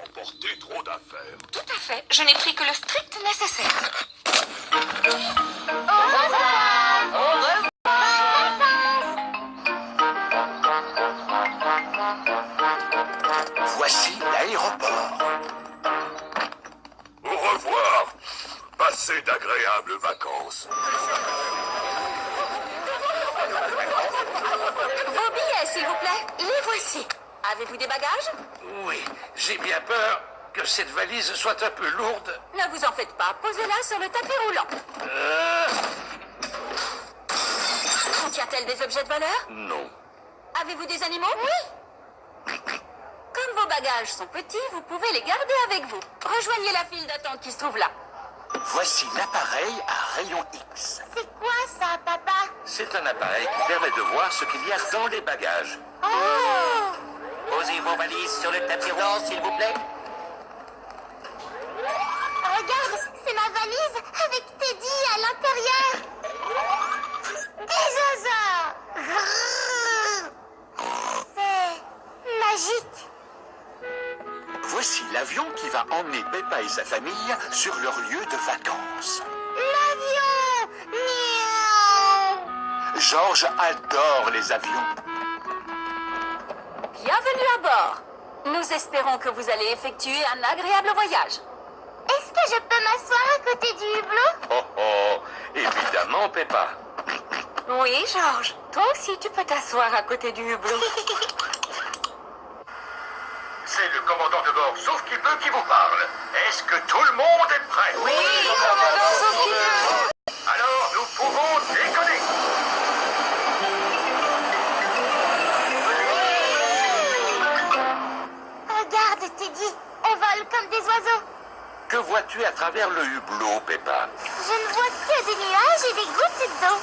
emporté trop d'affaires. Tout à fait. Je n'ai pris que le strict nécessaire. Au revoir. Au revoir. Voici l'aéroport. Au revoir. Passez d'agréables vacances. Vos billets, s'il vous plaît. Les voici. Avez-vous des bagages? Oui, j'ai bien peur que cette valise soit un peu lourde. Ne vous en faites pas. Posez-la sur le tapis roulant. Contient-elle des objets de valeur? Non. Avez-vous des animaux? Oui. Comme vos bagages sont petits, vous pouvez les garder avec vous. Rejoignez la file d'attente qui se trouve là. Voici l'appareil à rayon X. C'est quoi ça, papa? C'est un appareil qui permet de voir ce qu'il y a dans les bagages. Oh! Posez vos valises sur le tapis roulant, s'il vous plaît. Regarde, c'est ma valise avec Teddy à l'intérieur. Dinosaures! C'est magique. Voici l'avion qui va emmener Peppa et sa famille sur leur lieu de vacances. L'avion! Miaou! Georges adore les avions. Bienvenue à bord. Nous espérons que vous allez effectuer un agréable voyage. Est-ce que je peux m'asseoir à côté du hublot? Oh oh, évidemment, Peppa. Oui, Georges. Toi aussi, tu peux t'asseoir à côté du hublot. C'est le commandant de bord, sauf qui peut, qui vous parle. Est-ce que tout le monde est prêt? Oui, commandant, sauf qu'il peut. Alors, nous pouvons décoller. Regarde, Teddy, on vole comme des oiseaux. Que vois-tu à travers le hublot, Peppa? Je ne vois que des nuages et des gouttes d'eau.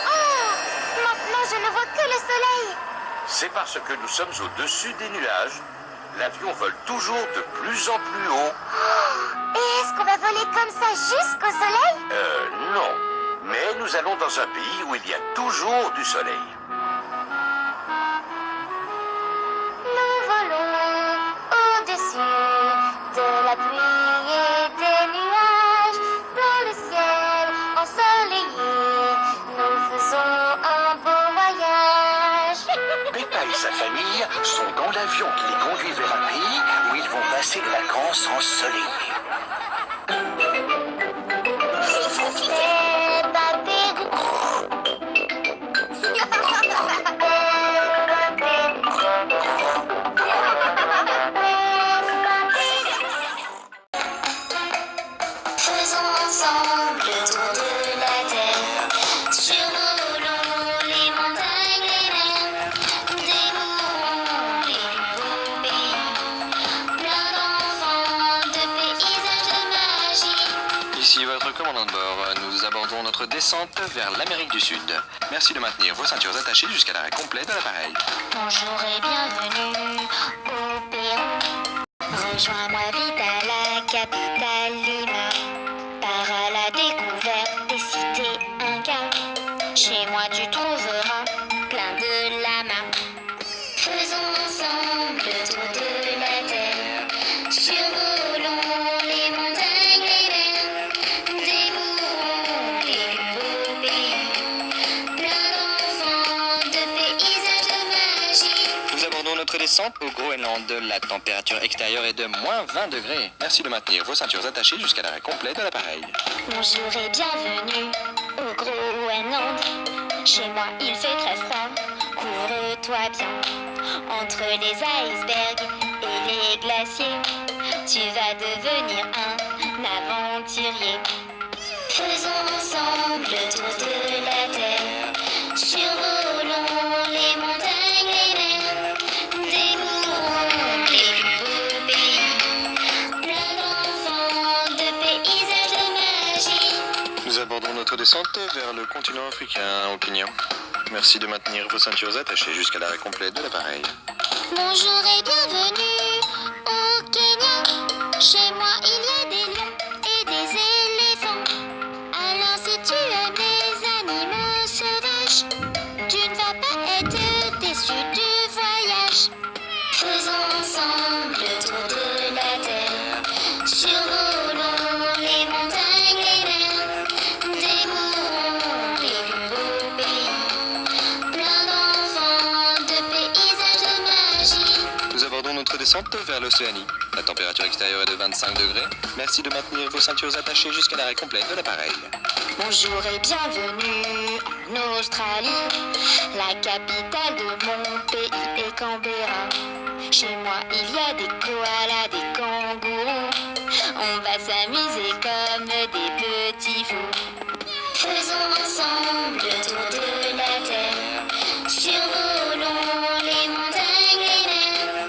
Oh! Maintenant, je ne vois que le soleil. C'est parce que nous sommes au-dessus des nuages. L'avion vole toujours de plus en plus haut. Et est-ce qu'on va voler comme ça jusqu'au soleil? Non. Mais nous allons dans un pays où il y a toujours du soleil. Nous volons au-dessus de la pluie et des nuages, dans le ciel ensoleillé. Nous faisons un beau voyage. Peppa et sa famille sont dans l'avion qui les conduit vers un pays où ils vont passer des vacances ensoleillées. C'est pas pire. Faisons ensemble le tour de la terre. Survolons les montagnes, les mers. Découvrons les plus beaux pays. Plein d'enfants, de paysages, de magie. Ici votre commandant de bord. Nous abordons notre descente vers l'Amérique du Sud. Merci de maintenir vos ceintures attachées jusqu'à l'arrêt complet de l'appareil. Bonjour et bienvenue au Pérou. Rejoins-moi vite à la capitale Lima. Pars à la découverte des cités incas. Chez moi tu trouveras plein de lamas. Faisons ensemble le tour de la terre. Survolons les montagnes, les mers. Découvrons les plus beaux pays. Plein d'enfants, de paysages, de magie. Nous abordons notre descente au Groenland. La température extérieure est de moins 20 degrés. Merci de maintenir vos ceintures attachées jusqu'à l'arrêt complet de l'appareil. Bonjour et bienvenue au Groenland. Chez moi il fait très froid, couvre-toi bien. Entre les icebergs et les glaciers, tu vas devenir un aventurier. Faisons ensemble le tour de la terre. Survolons les montagnes, les mers. Découvrons les plus beaux pays. Plein d'enfants, de paysages, de magie. Nous abordons notre descente vers le continent africain, au Kenya. Merci de maintenir vos ceintures attachées jusqu'à l'arrêt complet de l'appareil. Bonjour et bienvenue au Kenya. Chez moi il y a des lions et des éléphants. Alors si tu aimes les animaux sauvages, tu ne vas pas être déçu du voyage. descente vers l'Océanie. La température extérieure est de 25 degrés. Merci de maintenir vos ceintures attachées jusqu'à l'arrêt complet de l'appareil. Bonjour et bienvenue en Australie. La capitale de mon pays est Canberra. Chez moi, il y a des koalas, des kangourous. On va s'amuser comme des petits fous. Faisons ensemble le tour de la terre. Survolons les montagnes, les mers.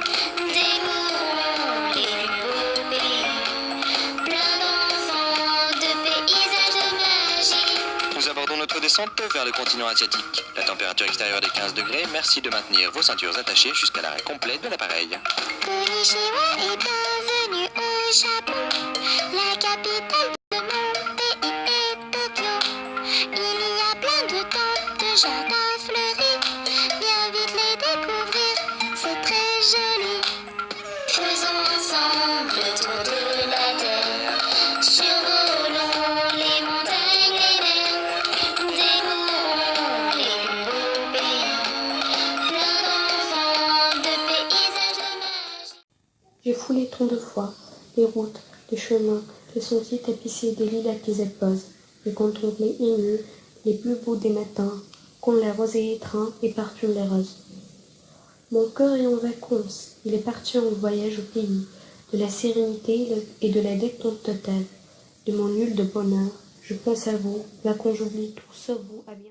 Découvrons les plus beaux pays. Plein d'enfants, de paysages, de magie. Nous abordons notre descente vers le continent asiatique. La température extérieure est de 15 degrés. Merci de maintenir vos ceintures attachées jusqu'à l'arrêt complet de l'appareil. Konnichiwa et bienvenue au Japon. La capitale de mon pays est Tokyo. Il y a plein de temples, de jardins fleuris. Viens vite les découvrir, c'est très joli. Faisons ensemble le tour de la terre. Survolons les montagnes, les mers. Découvrons les plus beaux pays. Plein d'enfants, de paysages, de magie. J'ai foulé tant de fois les routes, les chemins, les sentiers tapissés de lilacs qui épose. J'ai contemplé ému les plus beaux des matins, quand les rosées étreint et parfument les roses. Mon cœur est en vacances, il est parti en voyage au pays de la sérénité et de la détente totale, de mon nul de bonheur. Je pense à vous, là quand j'oublie tout sauf vous, à bien.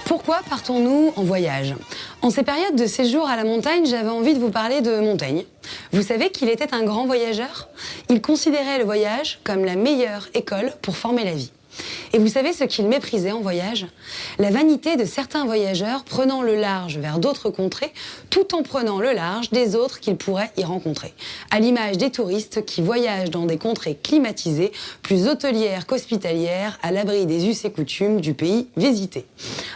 Pourquoi partons-nous en voyage? En ces périodes de séjour à la montagne, j'avais envie de vous parler de Montaigne. Vous savez qu'il était un grand voyageur? Il considérait le voyage comme la meilleure école pour former la vie. Et vous savez ce qu'il méprisait en voyage? La vanité de certains voyageurs prenant le large vers d'autres contrées, tout en prenant le large des autres qu'ils pourraient y rencontrer. À l'image des touristes qui voyagent dans des contrées climatisées, plus hôtelières qu'hospitalières, à l'abri des us et coutumes du pays visité.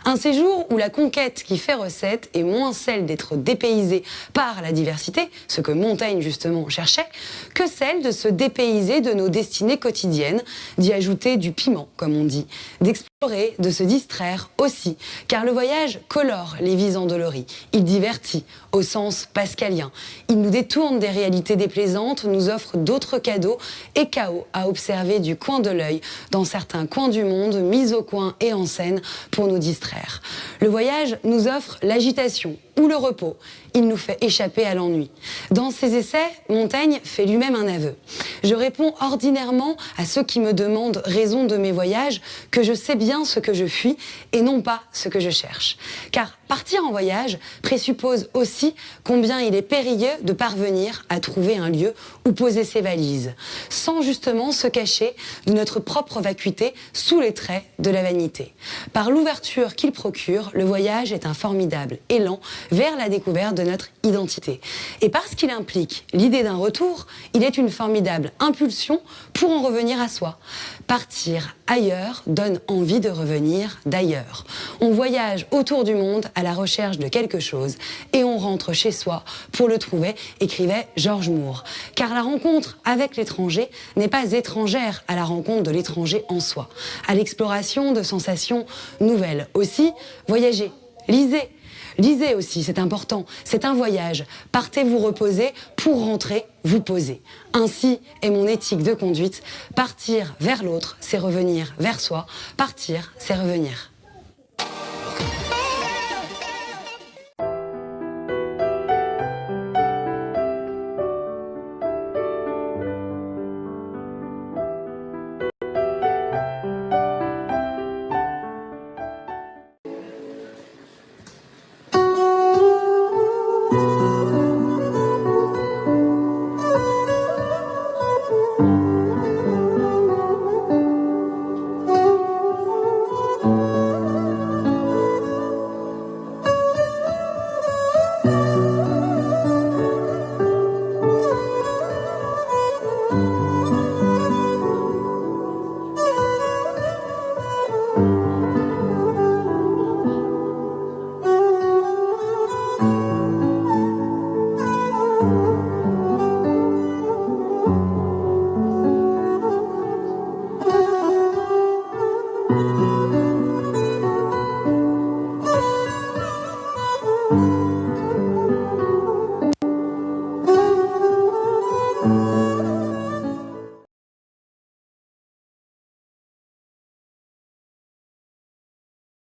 Un séjour où la conquête qui fait recette est moins celle d'être dépaysé par la diversité, ce que Montaigne justement cherchait, que celle de se dépayser de nos destinées quotidiennes, d'y ajouter du piment, comme on dit, d'explorer, de se distraire aussi, car le voyage colore les vies endolories, il divertit au sens pascalien, il nous détourne des réalités déplaisantes, nous offre d'autres cadeaux et chaos à observer du coin de l'œil dans certains coins du monde mis au coin et en scène pour nous distraire. Le voyage nous offre l'agitation ou le repos, il nous fait échapper à l'ennui. Dans ses essais, Montaigne fait lui-même un aveu. Je réponds ordinairement à ceux qui me demandent raison de mes voyages que je sais bien ce que je fuis et non pas ce que je cherche. Car partir en voyage présuppose aussi combien il est périlleux de parvenir à trouver un lieu où poser ses valises, sans justement se cacher de notre propre vacuité sous les traits de la vanité. Par l'ouverture qu'il procure, le voyage est un formidable élan vers la découverte de notre identité. Et parce qu'il implique l'idée d'un retour, il est une formidable impulsion pour en revenir à soi. Partir ailleurs donne envie de revenir d'ailleurs. On voyage autour du monde à la recherche de quelque chose et on rentre chez soi pour le trouver, écrivait George Moore. Car la rencontre avec l'étranger n'est pas étrangère à la rencontre de l'étranger en soi, à l'exploration de sensations nouvelles. Aussi, voyagez, lisez. Lisez aussi, c'est important, c'est un voyage. Partez vous reposer pour rentrer vous poser. Ainsi est mon éthique de conduite. Partir vers l'autre, c'est revenir vers soi. Partir, c'est revenir.